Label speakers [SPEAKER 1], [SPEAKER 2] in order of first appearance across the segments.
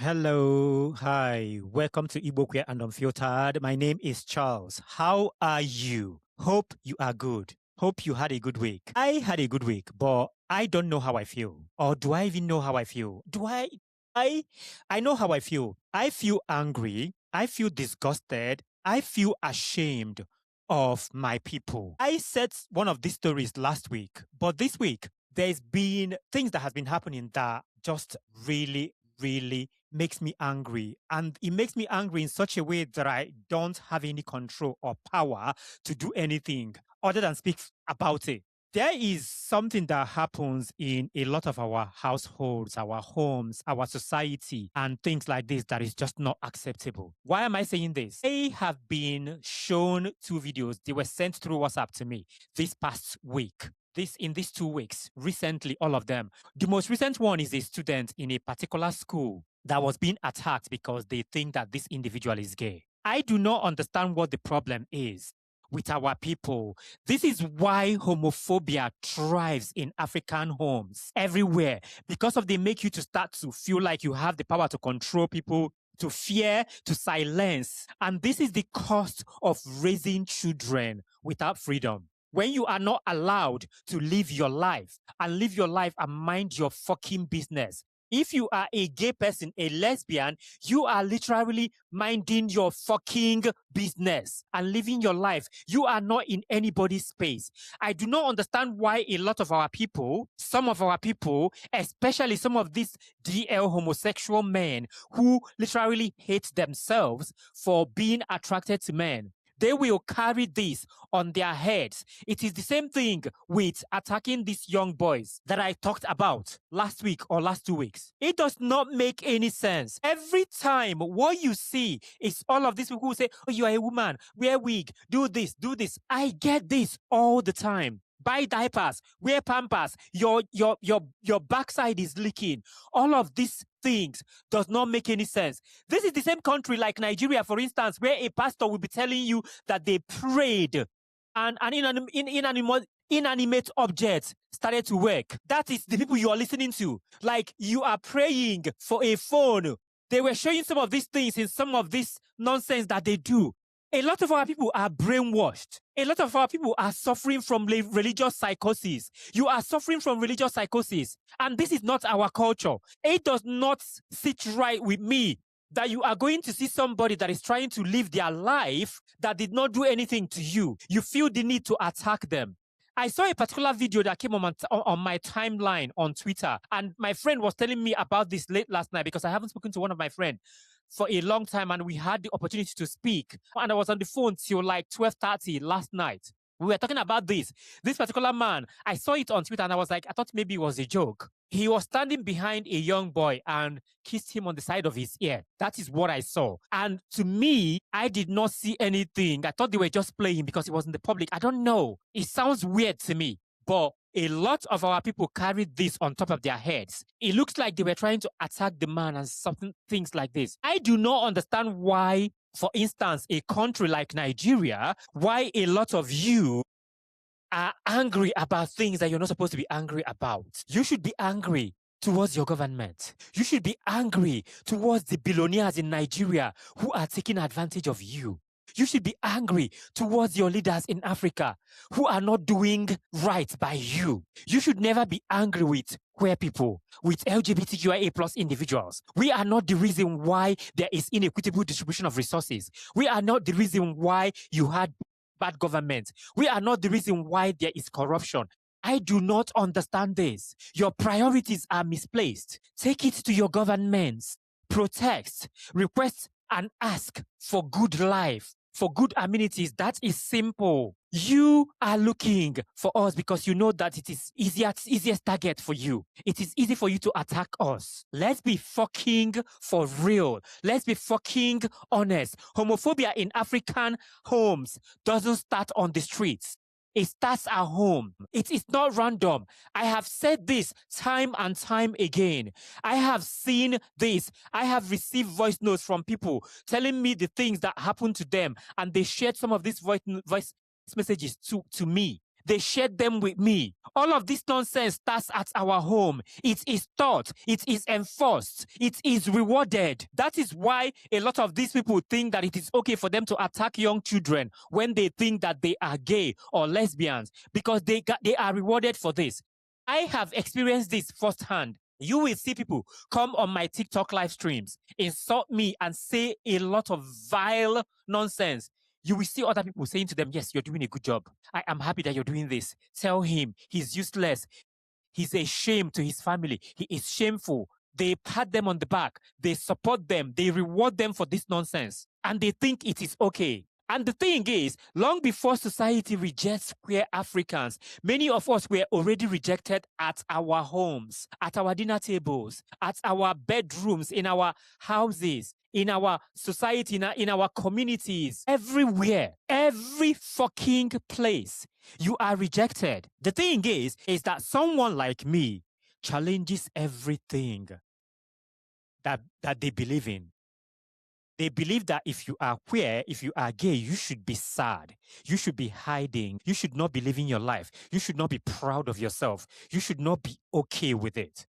[SPEAKER 1] Hello, hi, welcome to Igbo Queer and Unfiltered. My name is Charles. How are you? Hope you are good. Hope you had a good week. I had a good week, but I don't know how I feel. Or do I even know how I feel? I know how I feel. I feel angry. I feel disgusted. I feel ashamed of my people. I said one of these stories last week, but this week there's been things that has been happening that just really makes me angry. And it makes me angry in such a way that I don't have any control or power to do anything other than speak about it. There is something that happens in a lot of our households, our homes, our society, and things like this that is just not acceptable. Why am I saying this? I have been shown two videos. They were sent through WhatsApp to me this past week. In these 2 weeks, recently, all of them. The most recent one is a student in a particular school that was being attacked because they think that this individual is gay. I do not understand what the problem is with our people. This is why homophobia thrives in African homes everywhere, because of they make you to start to feel like you have the power to control people, to fear, to silence. And this is the cost of raising children without freedom. When you are not allowed to live your life and mind your fucking business. If you are a gay person, a lesbian, you are literally minding your fucking business and living your life. You are not in anybody's space. I do not understand why a lot of our people, some of our people, especially some of these DL homosexual men who literally hate themselves for being attracted to men, they will carry this on their heads. It is the same thing with attacking these young boys that I talked about last week or last 2 weeks. It does not make any sense. Every time what you see is all of these people who say, oh, you are a woman, wear wig, do this, do this. I get this all the time. Buy diapers, wear pampers, your backside is leaking. All of these things does not make any sense. This is the same country like Nigeria, for instance, where a pastor will be telling you that they prayed and an inanimate object started to work. That is the people you are listening to. Like you are praying for a phone. They were showing some of these things in some of this nonsense that they do. A lot of our people are brainwashed. A lot of our people are suffering from religious psychosis. You are suffering from religious psychosis. And this is not our culture. It does not sit right with me that you are going to see somebody that is trying to live their life that did not do anything to you. You feel the need to attack them. I saw a particular video that came on my timeline on Twitter. And my friend was telling me about this late last night because I haven't spoken to one of my friends for a long time, and we had the opportunity to speak. And I was on the phone till like 12:30 last night. We were talking about this particular man. I saw it on Twitter and I thought maybe it was a joke. He was standing behind a young boy and kissed him on the side of his ear. That is what I saw. And to me, I did not see anything. I thought they were just playing because it was in the public. I don't know. It sounds weird to me, but a lot of our people carried this on top of their heads. It looks like they were trying to attack the man and things like this. I do not understand why, for instance, a country like Nigeria, why a lot of you are angry about things that you're not supposed to be angry about. You should be angry towards your government. You should be angry towards the billionaires in Nigeria who are taking advantage of you. You should be angry towards your leaders in Africa who are not doing right by you. You should never be angry with queer people, with LGBTQIA plus individuals. We are not the reason why there is inequitable distribution of resources. We are not the reason why you had bad government. We are not the reason why there is corruption. I do not understand this. Your priorities are misplaced. Take it to your governments. Protest, request, and ask for good life, for good amenities. That is simple. You are looking for us because you know that it is easiest target for you. It is easy for you to attack us. Let's be fucking for real. Let's be fucking honest. Homophobia in African homes doesn't start on the streets. It starts at home. It is not random. I have said this time and time again. I have seen this. I have received voice notes from people telling me the things that happened to them, and they shared some of these voice messages to me. they shared them with me. All of this nonsense starts at our home. It is taught, it is enforced, it is rewarded. That is why a lot of these people think that it is okay for them to attack young children when they think that they are gay or lesbians, because they are rewarded for this. I have experienced this firsthand. You will see people come on my TikTok live streams, insult me, and say a lot of vile nonsense. You will see other people saying to them, yes, you're doing a good job. I am happy that you're doing this. Tell him he's useless. He's a shame to his family. He is shameful. They pat them on the back. They support them. They reward them for this nonsense. And they think it is okay. And the thing is, long before society rejects queer Africans, many of us were already rejected at our homes, at our dinner tables, at our bedrooms, in our houses, in our society, in our communities, everywhere, every fucking place. You are rejected. The thing is that someone like me challenges everything that they believe in. They believe that if you are queer, if you are gay, you should be sad. You should be hiding. You should not be living your life. You should not be proud of yourself. You should not be okay with it.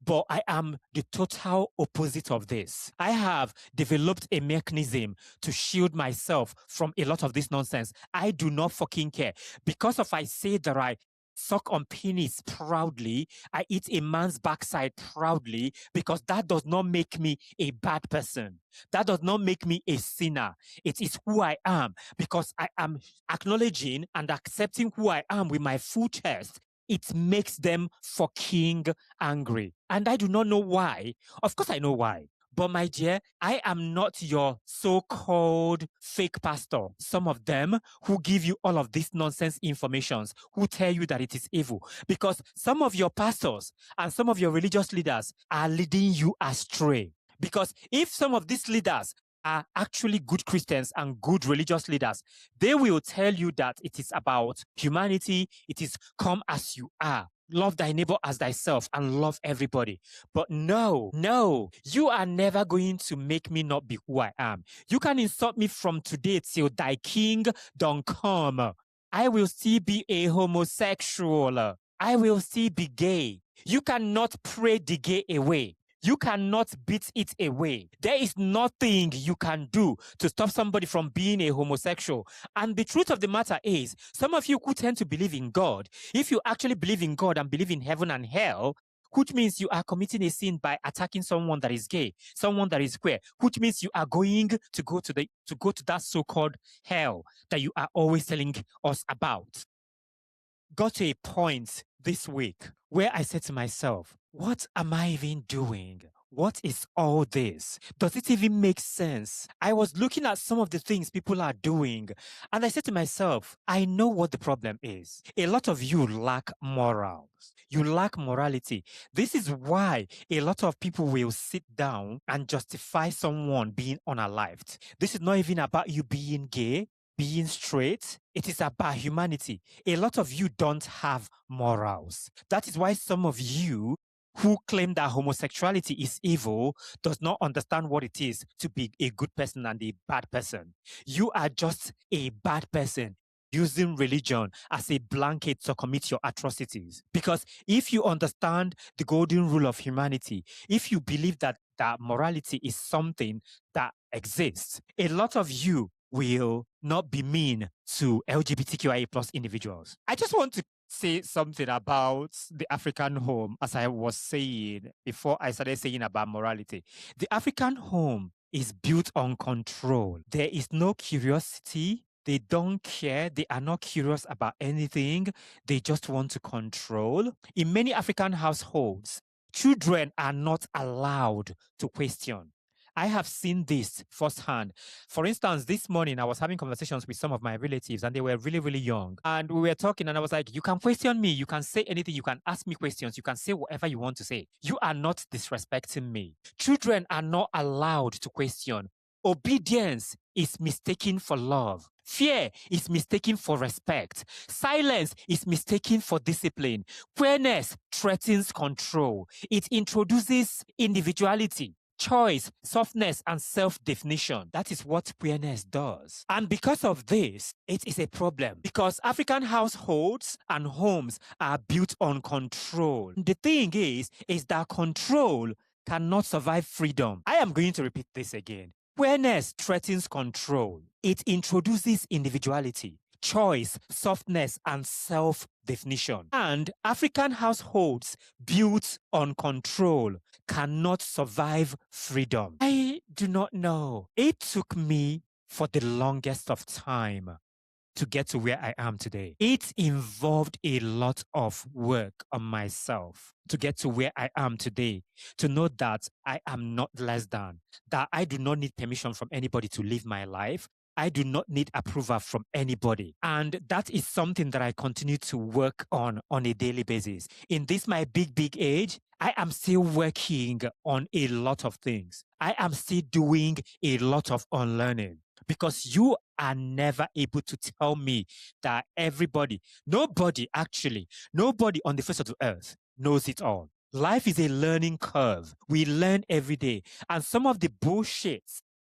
[SPEAKER 1] But I am the total opposite of this. I have developed a mechanism to shield myself from a lot of this nonsense. I do not fucking care. Because if I say that I suck on penis proudly, I eat a man's backside proudly, because that does not make me a bad person. That does not make me a sinner. It is who I am, because I am acknowledging and accepting who I am with my full chest. It makes them fucking angry. And I do not know why. Of course I know why. But my dear, I am not your so-called fake pastor. Some of them who give you all of this nonsense informations, who tell you that it is evil. Because some of your pastors and some of your religious leaders are leading you astray. Because if some of these leaders are actually good Christians and good religious leaders, they will tell you that it is about humanity. It is come as you are. Love thy neighbor as thyself and love everybody. But no, you are never going to make me not be who I am. You can insult me from today till thy king don't come. I will still be a homosexual. I will still be gay. You cannot pray the gay away. You cannot beat it away. There is nothing you can do to stop somebody from being a homosexual. And the truth of the matter is, some of you who tend to believe in God, if you actually believe in God and believe in heaven and hell, which means you are committing a sin by attacking someone that is gay, someone that is queer, which means you are going to go to that so-called hell that you are always telling us about. Got to a point this week where I said to myself, what am I even doing? What is all this? Does it even make sense? I was looking at some of the things people are doing, and I said to myself, I know what the problem is. A lot of you lack morals. You lack morality. This is why a lot of people will sit down and justify someone being unalived. This is not even about you being gay, being straight. It is about humanity. A lot of you don't have morals. That is why some of you who claim that homosexuality is evil does not understand what it is to be a good person and a bad person. You are just a bad person using religion as a blanket to commit your atrocities. Because if you understand the golden rule of humanity, if you believe that morality is something that exists, a lot of you will not be mean to LGBTQIA plus individuals. I just want to say something about the African home, as I was saying before I started saying about morality. The African home is built on control. There is no curiosity. They don't care. They are not curious about anything. They just want to control. In many African households, children are not allowed to question. I have seen this firsthand. For instance, this morning I was having conversations with some of my relatives and they were really, really young. And we were talking and I was like, you can question me. You can say anything. You can ask me questions. You can say whatever you want to say. You are not disrespecting me. Children are not allowed to question. Obedience is mistaken for love. Fear is mistaken for respect. Silence is mistaken for discipline. Queerness threatens control. It introduces individuality. choice, softness, and self-definition. That is what queerness does. And because of this, it is a problem because African households and homes are built on control. The thing is that control cannot survive freedom. I am going to repeat this again. Queerness threatens control. It introduces individuality, choice, softness, and self-definition. And African households built on control cannot survive freedom. I do not know. It took me for the longest of time to get to where I am today. It involved a lot of work on myself to get to where I am today, to know that I am not less than, that I do not need permission from anybody to live my life. I do not need approval from anybody. And that is something that I continue to work on a daily basis. In this, my big age, I am still working on a lot of things. I am still doing a lot of unlearning because you are never able to tell me that nobody on the face of the earth knows it all. Life is a learning curve. We learn every day. And some of the bullshit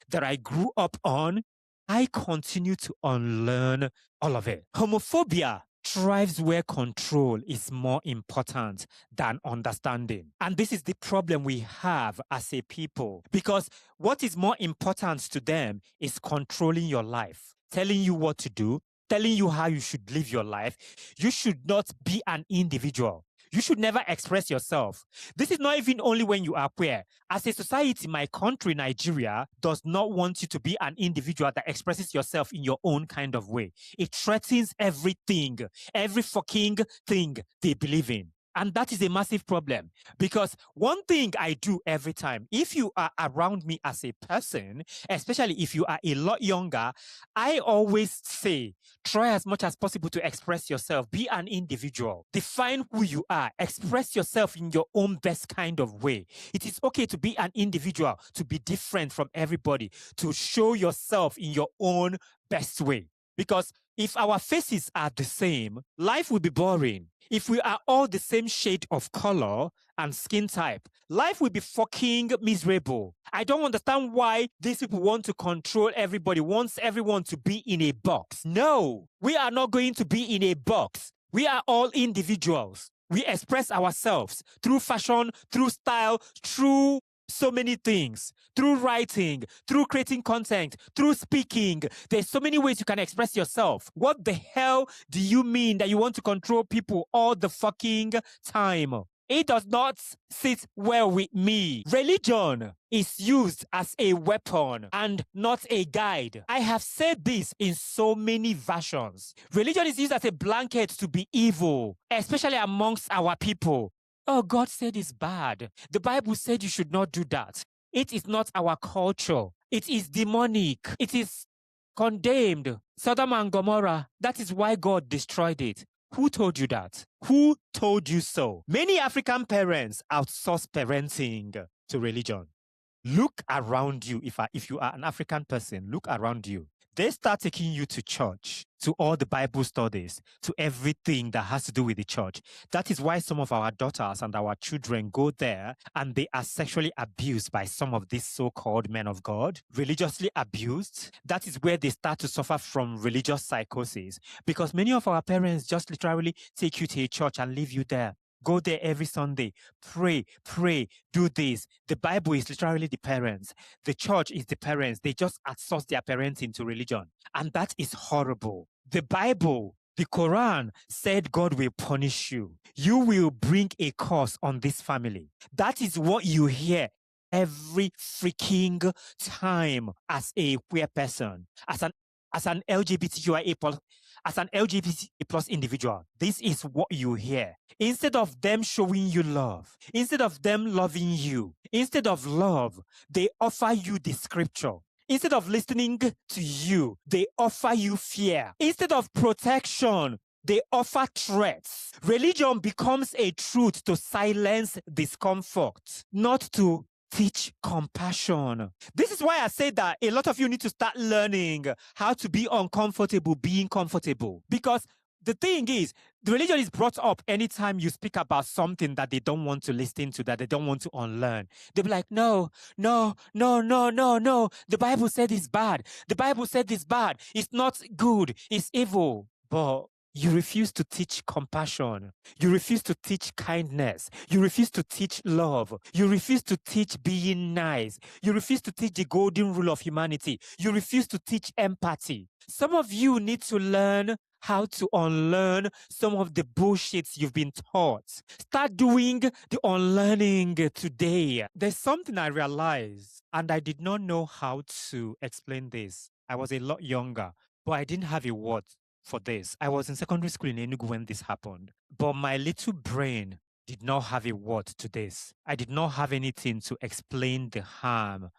[SPEAKER 1] that I grew up on, I continue to unlearn all of it. Homophobia thrives where control is more important than understanding. And this is the problem we have as a people, because what is more important to them is controlling your life, telling you what to do, telling you how you should live your life. You should not be an individual. You should never express yourself. This is not even only when you are queer. As a society, my country, Nigeria, does not want you to be an individual that expresses yourself in your own kind of way. It threatens everything, every fucking thing they believe in. And that is a massive problem because one thing I do every time, if you are around me as a person, especially if you are a lot younger, I always say, try as much as possible to express yourself. Be an individual. Define who you are. Express yourself in your own best kind of way. It is okay to be an individual, to be different from everybody, to show yourself in your own best way. Because if our faces are the same, life will be boring. If we are all the same shade of color and skin type, life will be fucking miserable. I don't understand why these people want to control everybody, wants everyone to be in a box. No, we are not going to be in a box. We are all individuals. We express ourselves through fashion, through style, through so many things, through writing, through creating content, through speaking. There's so many ways you can express yourself. What the hell do you mean that you want to control people all the fucking time? It does not sit well with me. Religion is used as a weapon and not a guide. I have said this in so many versions. Religion is used as a blanket to be evil, especially amongst our people. Oh, God said it's bad. The Bible said you should not do that. It is not our culture. It is demonic. It is condemned. Sodom and Gomorrah. That is why God destroyed it. Who told you that? Who told you so? Many African parents outsource parenting to religion. Look around you. If you are an African person, look around you. They start taking you to church, to all the Bible studies, to everything that has to do with the church. That is why some of our daughters and our children go there and they are sexually abused by some of these so-called men of God, religiously abused. That is where they start to suffer from religious psychosis because many of our parents just literally take you to a church and leave you there. Go there every Sunday, pray, do this. The Bible is literally the parents. The church is the parents. They just outsource their parenting to religion. And that is horrible. The Bible, the Quran said God will punish you. You will bring a curse on this family. That is what you hear every freaking time as a queer person, as an LGBTQIA plus individual. This is what you hear. Instead of them showing you love, instead of them loving you, instead of love, they offer you the scripture. Instead of listening to you, they offer you fear. Instead of protection, they offer threats. Religion becomes a truth to silence discomfort, not to teach compassion. This is why I say that a lot of you need to start learning how to be uncomfortable being comfortable. Because the thing is, the religion is brought up anytime you speak about something that they don't want to listen to, that they don't want to unlearn. They'll be like, no, no, no, no, no, no. The Bible said it's bad. The Bible said it's bad. It's not good. It's evil. But you refuse to teach compassion. You refuse to teach kindness. You refuse to teach love. You refuse to teach being nice. You refuse to teach the golden rule of humanity. You refuse to teach empathy. Some of you need to learn how to unlearn some of the bullshits you've been taught. Start doing the unlearning today. There's something I realized, and I did not know how to explain this. I was a lot younger, but I didn't have a word for this. I was in secondary school in Enugu when this happened, but my little brain did not have a word to this. I did not have anything to explain the harm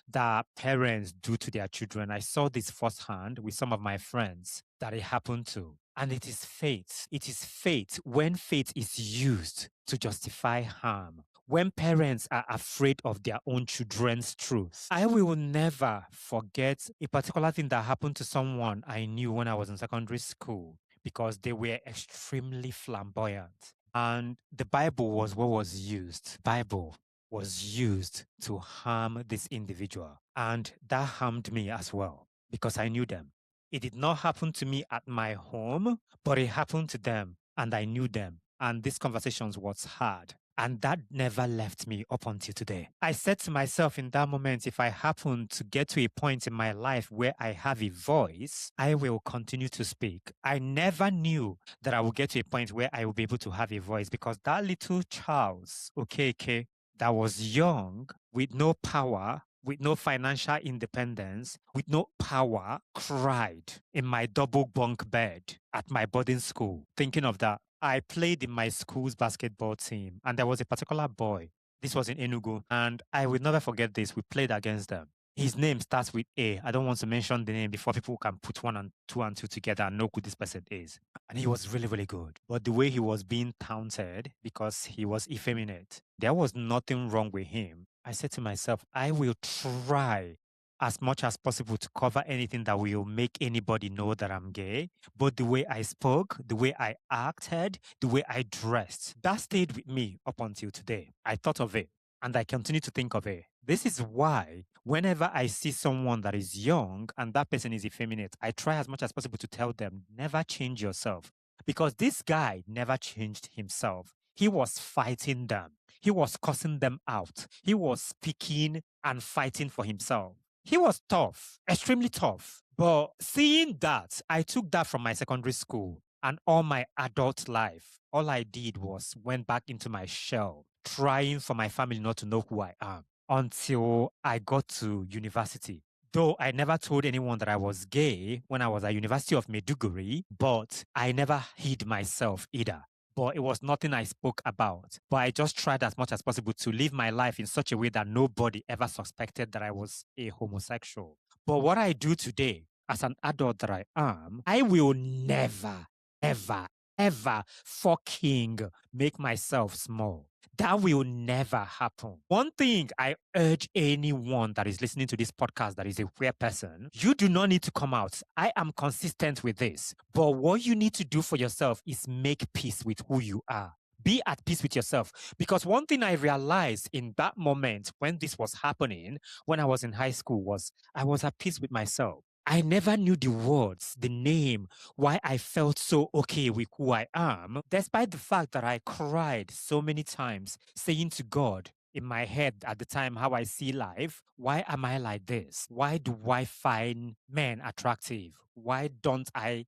[SPEAKER 1] that parents do to their children. I saw this firsthand with some of my friends that it happened to. And it is fate. It is fate when fate is used to justify harm. When parents are afraid of their own children's truth. I will never forget a particular thing that happened to someone I knew when I was in secondary school because they were extremely flamboyant. And the Bible was what was used. Bible was used to harm this individual. And that harmed me as well because I knew them. It did not happen to me at my home, but it happened to them and I knew them. And these conversations was hard. And that never left me up until today. I said to myself in that moment, if I happen to get to a point in my life where I have a voice, I will continue to speak. I never knew that I would get to a point where I will be able to have a voice because that little Charles, okay, that was young, with no power, with no financial independence, with no power, cried in my double bunk bed at my boarding school. Thinking of that, I played in my school's basketball team, and there was a particular boy. This was in Enugu, and I will never forget this. We played against them. His name starts with A. I don't want to mention the name before people can put one and two together and know who this person is. And he was really, really good. But the way he was being taunted because he was effeminate, there was nothing wrong with him. I said to myself, I will try as much as possible to cover anything that will make anybody know that I'm gay. But the way I spoke, the way I acted, the way I dressed, that stayed with me up until today. I thought of it and I continue to think of it. This is why whenever I see someone that is young and that person is effeminate, I try as much as possible to tell them, never change yourself. Because this guy never changed himself. He was fighting them. He was cussing them out. He was speaking and fighting for himself. He was tough, extremely tough. But seeing that, I took that from my secondary school and all my adult life. All I did was went back into my shell, trying for my family not to know who I am until I got to university. Though I never told anyone that I was gay when I was at University of Maiduguri, but I never hid myself either. But it was nothing I spoke about. But I just tried as much as possible to live my life in such a way that nobody ever suspected that I was a homosexual. But what I do today, as an adult that I am, I will never, ever, ever fucking make myself small. That will never happen. One thing I urge anyone that is listening to this podcast that is a queer person, you do not need to come out. I am consistent with this. But what you need to do for yourself is make peace with who you are. Be at peace with yourself. Because one thing I realized in that moment when this was happening, when I was in high school, was I was at peace with myself. I never knew the words, the name, why I felt so okay with who I am, despite the fact that I cried so many times, saying to God in my head at the time how I see life, why am I like this? Why do I find men attractive? Why don't I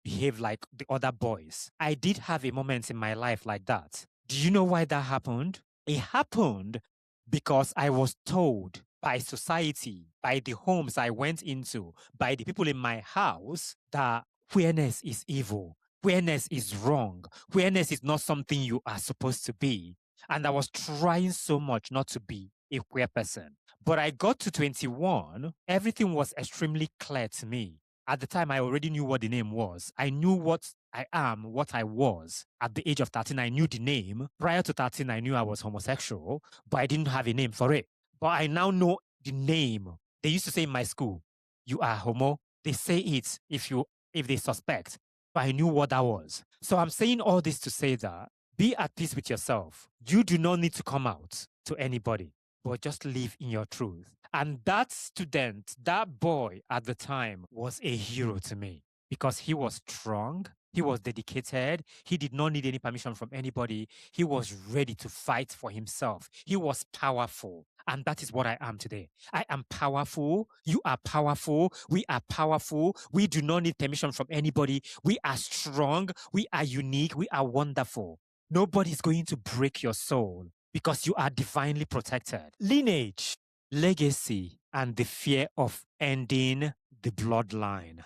[SPEAKER 1] behave like the other boys? I did have a moment in my life like that. Do you know why that happened? It happened because I was told by society, by the homes I went into, by the people in my house, that queerness is evil. Queerness is wrong. Queerness is not something you are supposed to be. And I was trying so much not to be a queer person. But I got to 21, everything was extremely clear to me. At the time, I already knew what the name was. I knew what I am, what I was. At the age of 13, I knew the name. Prior to 13, I knew I was homosexual, but I didn't have a name for it. But I now know the name. They used to say in my school, you are homo. They say it if they suspect. I knew what that was. So I'm saying all this to say that be at peace with yourself. You do not need to come out to anybody, but just live in your truth. And that student, that boy at the time was a hero to me because he was strong. He was dedicated. He did not need any permission from anybody. He was ready to fight for himself. He was powerful. And that is what I am today. I am powerful. You are powerful. We are powerful. We do not need permission from anybody. We are strong. We are unique. We are wonderful. Nobody's going to break your soul because you are divinely protected. Lineage, legacy, and the fear of ending the bloodline.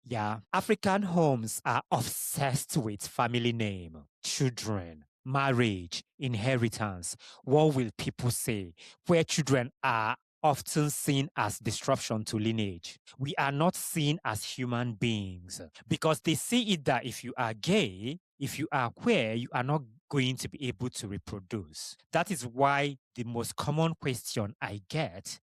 [SPEAKER 1] Yeah, African homes are obsessed with family name, children, marriage, inheritance. What will people say? Where children are often seen as disruption to lineage. We are not seen as human beings because they see it that if you are gay, if you are queer, you are not going to be able to reproduce. That is why the most common question I get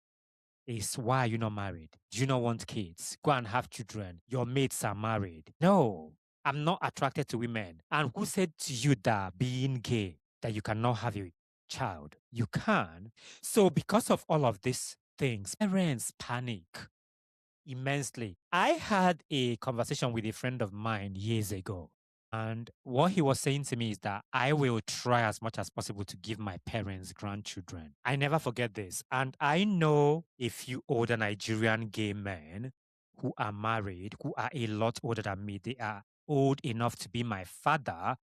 [SPEAKER 1] is, why are you not married? Do you not want kids? Go and have children. Your mates are married. No, I'm not attracted to women. And who said to you that being gay, that you cannot have a child? You can. So because of all of these things, parents panic immensely. I had a conversation with a friend of mine years ago. And what he was saying to me is that I will try as much as possible to give my parents grandchildren. I never forget this. And I know a few older Nigerian gay men who are married, who are a lot older than me. They are old enough to be my father,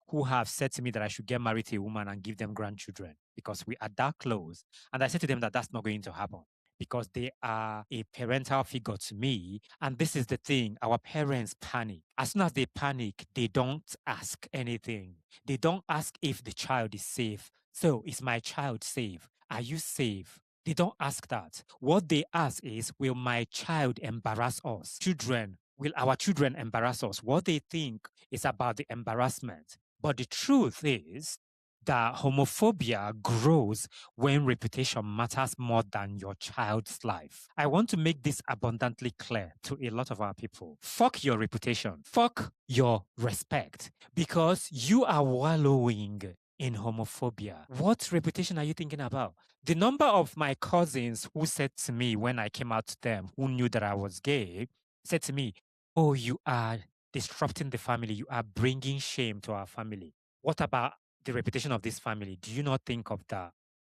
[SPEAKER 1] who have said to me that I should get married to a woman and give them grandchildren because we are that close. And I said to them that that's not going to happen because they are a parental figure to me. And this is the thing, our parents panic. As soon as they panic, they don't ask anything. They don't ask if the child is safe. So, is my child safe? Are you safe? They don't ask that. What they ask is, will my child embarrass us? Will our children embarrass us? What they think is about the embarrassment. But the truth is, that homophobia grows when reputation matters more than your child's life. I want to make this abundantly clear to a lot of our people. Fuck your reputation. Fuck your respect. Because you are wallowing in homophobia. What reputation are you thinking about? The number of my cousins who said to me when I came out to them, who knew that I was gay, said to me, "Oh, you are disrupting the family. You are bringing shame to our family. What about the reputation of this family? Do you not think of that?"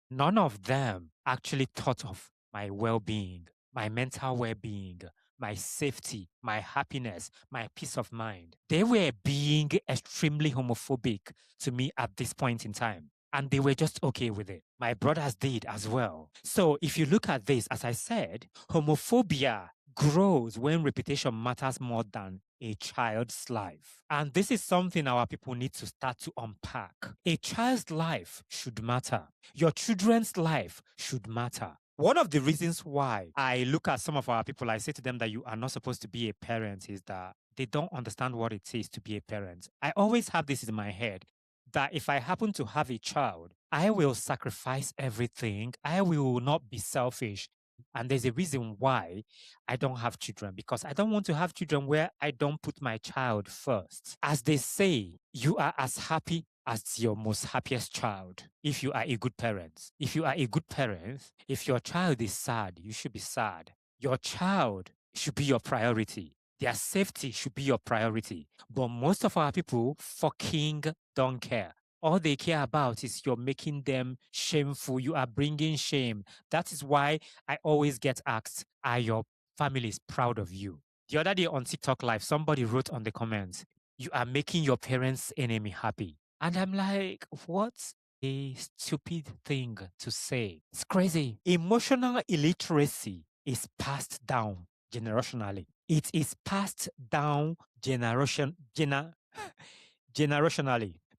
[SPEAKER 1] None of them actually thought of my well-being, my mental well-being, my safety, my happiness, my peace of mind. They were being extremely homophobic to me at this point in time. And they were just okay with it. My brothers did as well. So if you look at this, as I said, homophobia grows when reputation matters more than a child's life. And this is something our people need to start to unpack. A child's life should matter. Your children's life should matter. One of the reasons why I look at some of our people, I say to them that you are not supposed to be a parent, is that they don't understand what it is to be a parent. I always have this in my head that if I happen to have a child, I will sacrifice everything. I will not be selfish. And there's a reason why I don't have children, because I don't want to have children where I don't put my child first. As they say, you are as happy as your most happiest child if you are a good parent. If you are a good parent, if your child is sad, you should be sad. Your child should be your priority. Their safety should be your priority. But most of our people fucking don't care. All they care about is you're making them shameful. You are bringing shame. That is why I always get asked, are your families proud of you? The other day on TikTok Live, somebody wrote on the comments, you are making your parents' enemy happy. And I'm like, what a stupid thing to say. It's crazy. Emotional illiteracy is passed down generationally. It is passed down generationally.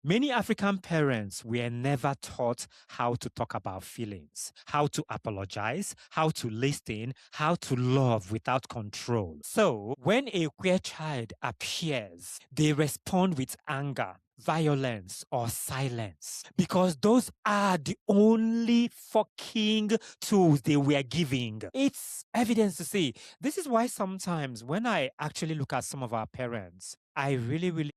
[SPEAKER 1] Many African parents were never taught how to talk about feelings, how to apologize, how to listen, how to love without control. So, when a queer child appears, they respond with anger, violence or silence, because those are the only fucking tools they were giving. It's evidence to see. This is why sometimes when I actually look at some of our parents, I really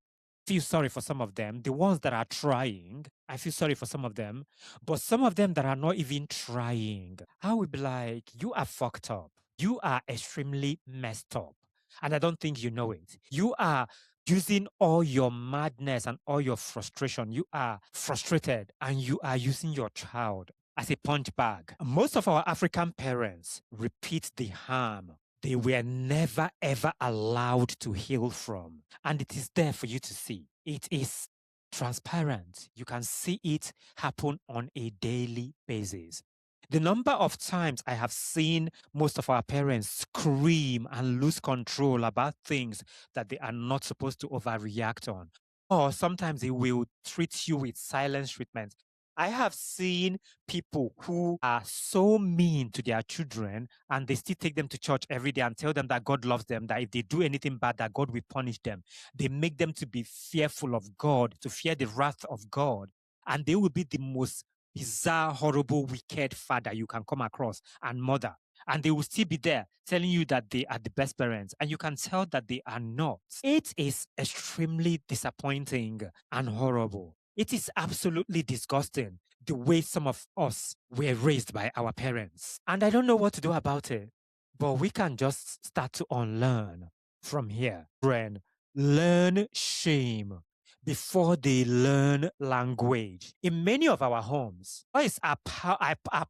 [SPEAKER 1] feel sorry for some of them. The ones that are trying, I feel sorry for some of them. But some of them that are not even trying, I would be like, you are fucked up. You are extremely messed up. And I don't think you know it. You are using all your madness and all your frustration. You are frustrated and you are using your child as a punch bag. Most of our African parents repeat the harm they were never ever allowed to heal from. And it is there for you to see. It is transparent. You can see it happen on a daily basis. The number of times I have seen most of our parents scream and lose control about things that they are not supposed to overreact on. Or sometimes they will treat you with silence treatment. I have seen people who are so mean to their children and they still take them to church every day and tell them that God loves them, that if they do anything bad, that God will punish them. They make them to be fearful of God, to fear the wrath of God. And they will be the most bizarre, horrible, wicked father you can come across and mother. And they will still be there telling you that they are the best parents. And you can tell that they are not. It is extremely disappointing and horrible. It is absolutely disgusting the way some of us were raised by our parents. And I don't know what to do about it. But we can just start to unlearn from here. Children, learn shame before they learn language. In many of our homes, boys are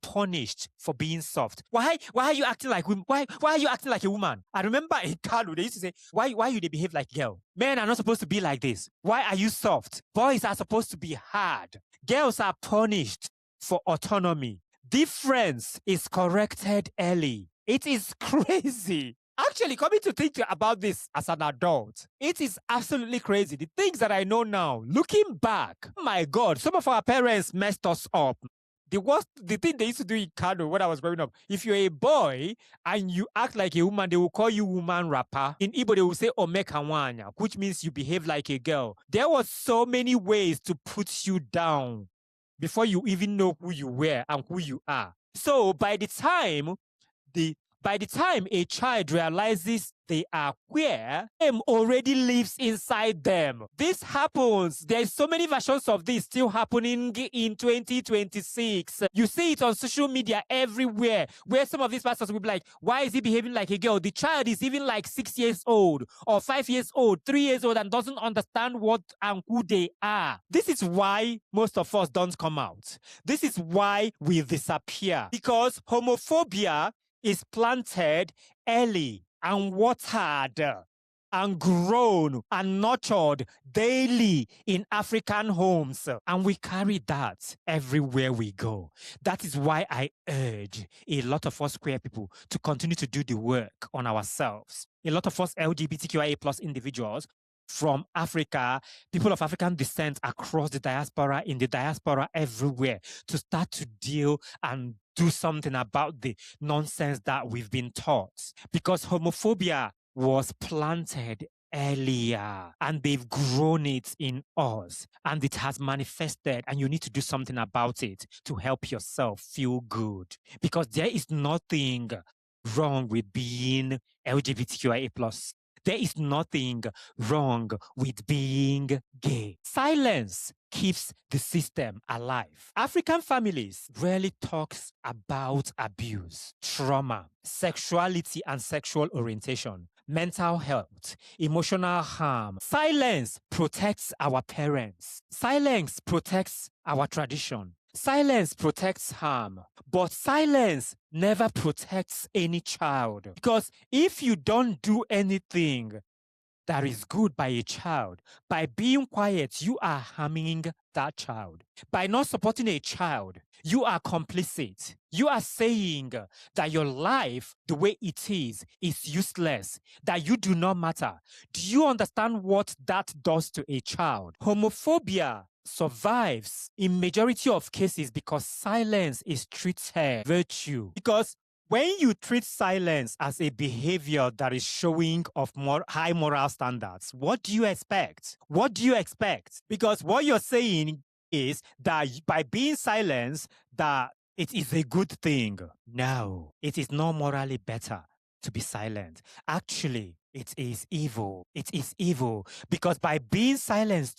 [SPEAKER 1] punished for being soft. Why are you acting like women? Why are you acting like a woman? I remember in Kalu, they used to say, why you they behave like girl? Men are not supposed to be like this. Why are you soft? Boys are supposed to be hard. Girls are punished for autonomy. Difference is corrected early. It is crazy. Actually, coming to think about this as an adult, it is absolutely crazy. The things that I know now, looking back, oh my God, some of our parents messed us up. The thing they used to do in Kano when I was growing up, if you're a boy and you act like a woman, they will call you woman rapper. In Igbo, they will say omekawanya, which means you behave like a girl. There were so many ways to put you down before you even know who you were and who you are. So by the time a child realizes they are queer, them already lives inside them. This happens. There's so many versions of this still happening in 2026. You see it on social media everywhere, where some of these pastors will be like, why is he behaving like a girl? The child is even like 6 years old or 5 years old, 3 years old, and doesn't understand what and who they are. This is why most of us don't come out. This is why we disappear. Because homophobia is planted early and watered and grown and nurtured daily in African homes. And we carry that everywhere we go. That is why I urge a lot of us queer people to continue to do the work on ourselves. A lot of us LGBTQIA plus individuals from Africa, people of African descent across the diaspora, in the diaspora everywhere, to start to deal and do something about the nonsense that we've been taught. Because homophobia was planted earlier and they've grown it in us and it has manifested, and you need to do something about it to help yourself feel good. Because there is nothing wrong with being LGBTQIA plus. There is nothing wrong with being gay. Silence keeps the system alive. African families rarely talk about abuse, trauma, sexuality and sexual orientation, mental health, emotional harm. Silence protects our parents. Silence protects our tradition. Silence protects harm, but silence never protects any child. Because if you don't do anything that is good by a child, by being quiet, you are harming that child. By not supporting a child, you are complicit. You are saying that your life, the way it is useless, that you do not matter. Do you understand what that does to a child? Homophobia survives in majority of cases because silence is treated virtue. Because When you treat silence as a behavior that is showing of more high moral standards, what do you expect? What do you expect? Because what you're saying is that by being silent, that it is a good thing. No, it is not morally better to be silent. Actually, it is evil. It is evil because by being silent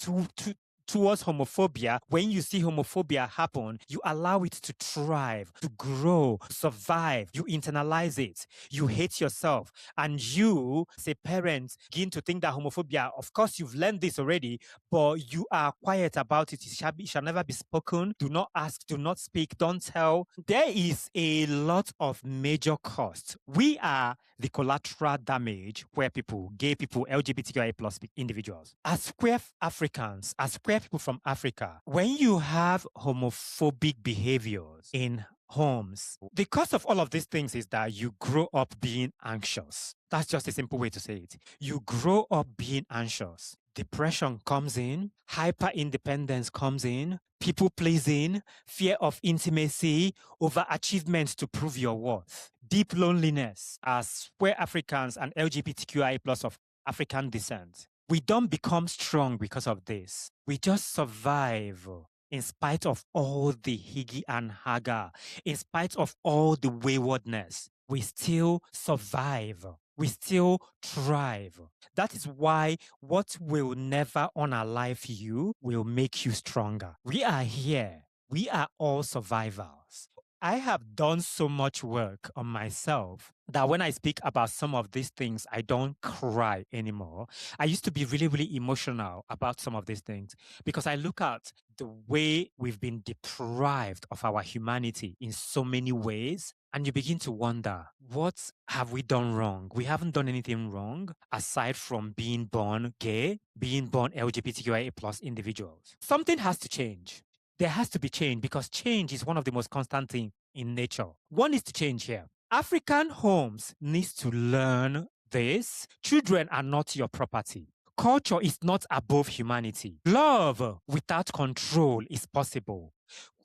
[SPEAKER 1] towards homophobia, when you see homophobia happen, you allow it to thrive, to grow, survive. You internalize it. You hate yourself. And you, as a parent, begin to think that homophobia, of course, you've learned this already, but you are quiet about it. It shall never be spoken. Do not ask, do not speak, don't tell. There is a lot of major costs. We are the collateral damage where people, gay people, LGBTQIA plus individuals, as queer Africans, as queer people from Africa, when you have homophobic behaviors in homes, the cause of all of these things is that you grow up being anxious. That's just a simple way to say it. You grow up being anxious. Depression comes in, hyper independence comes in, people pleasing, fear of intimacy, overachievement to prove your worth, deep loneliness as queer Africans and LGBTQI plus of African descent. We don't become strong because of this. We just survive in spite of all the higgy and haga, in spite of all the waywardness. We still survive. We still thrive. That is why what will never unalive you will make you stronger. We are here. We are all survivors. I have done so much work on myself that when I speak about some of these things, I don't cry anymore. I used to be really, really emotional about some of these things because I look at the way we've been deprived of our humanity in so many ways. And you begin to wonder, what have we done wrong? We haven't done anything wrong aside from being born gay, being born LGBTQIA plus individuals. Something has to change. There has to be change because change is one of the most constant things in nature. One is to change here. African homes needs to learn this. Children are not your property. Culture is not above humanity. Love without control is possible.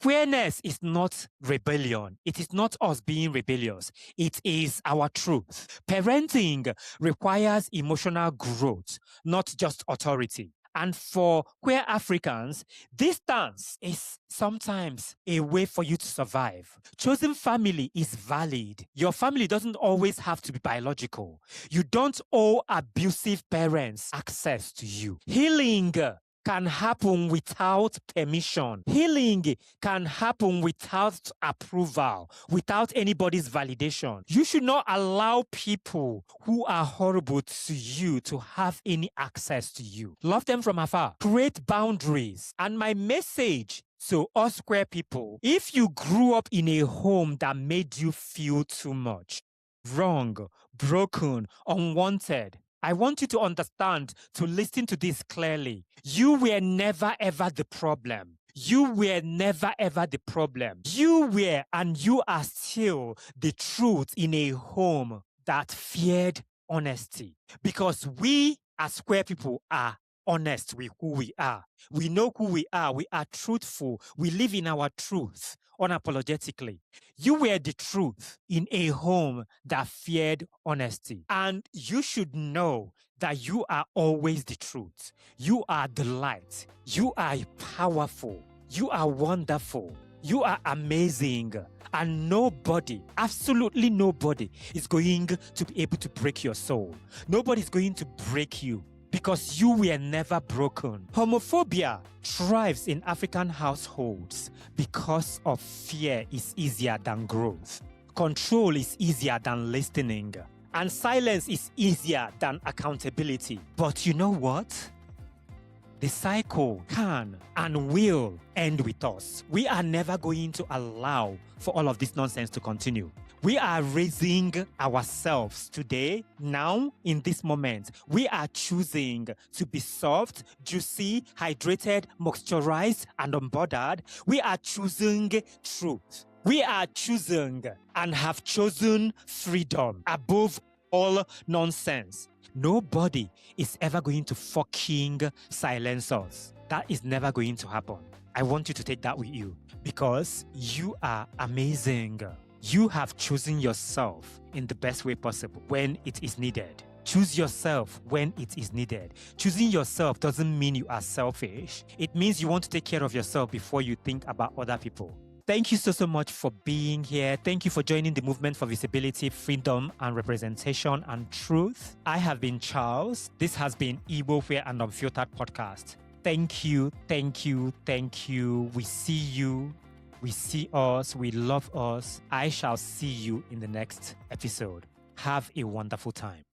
[SPEAKER 1] Queerness is not rebellion. It is not us being rebellious. It is our truth. Parenting requires emotional growth, not just authority. And for queer Africans, distance is sometimes a way for you to survive. Chosen family is valid. Your family doesn't always have to be biological. You don't owe abusive parents access to you. Healing can happen without permission. Healing can happen without approval, without anybody's validation. You should not allow people who are horrible to you to have any access to you. Love them from afar. Create boundaries. And my message to us queer people, if you grew up in a home that made you feel too much, wrong, broken, unwanted, I want you to understand, to listen to this clearly. You were never ever the problem. You were never ever the problem. You were and you are still the truth in a home that feared honesty. Because we as queer people are honest with who we are. We know who we are. We are truthful. We live in our truth unapologetically. You were the truth in a home that feared honesty. And you should know that you are always the truth. You are the light. You are powerful. You are wonderful. You are amazing. And nobody, absolutely nobody, is going to be able to break your soul. Nobody is going to break you, because you were never broken. Homophobia thrives in African households because of fear is easier than growth. Control is easier than listening. And silence is easier than accountability. But you know what? The cycle can and will end with us. We are never going to allow for all of this nonsense to continue. We are raising ourselves today, now, in this moment. We are choosing to be soft, juicy, hydrated, moisturized, and unbothered. We are choosing truth. We are choosing and have chosen freedom above all nonsense. Nobody is ever going to fucking silence us. That is never going to happen. I want you to take that with you because you are amazing. You have chosen yourself in the best way possible when it is needed. Choose yourself when it is needed. Choosing yourself doesn't mean you are selfish. It means you want to take care of yourself before you think about other people. Thank you so much for being here. Thank you for joining the movement for visibility, freedom, and representation and truth. I have been Charles. This has been Igbo Queer and Unfiltered Podcast. Thank you, thank you, thank you. We see you. We see us. We love us. I shall see you in the next episode. Have a wonderful time.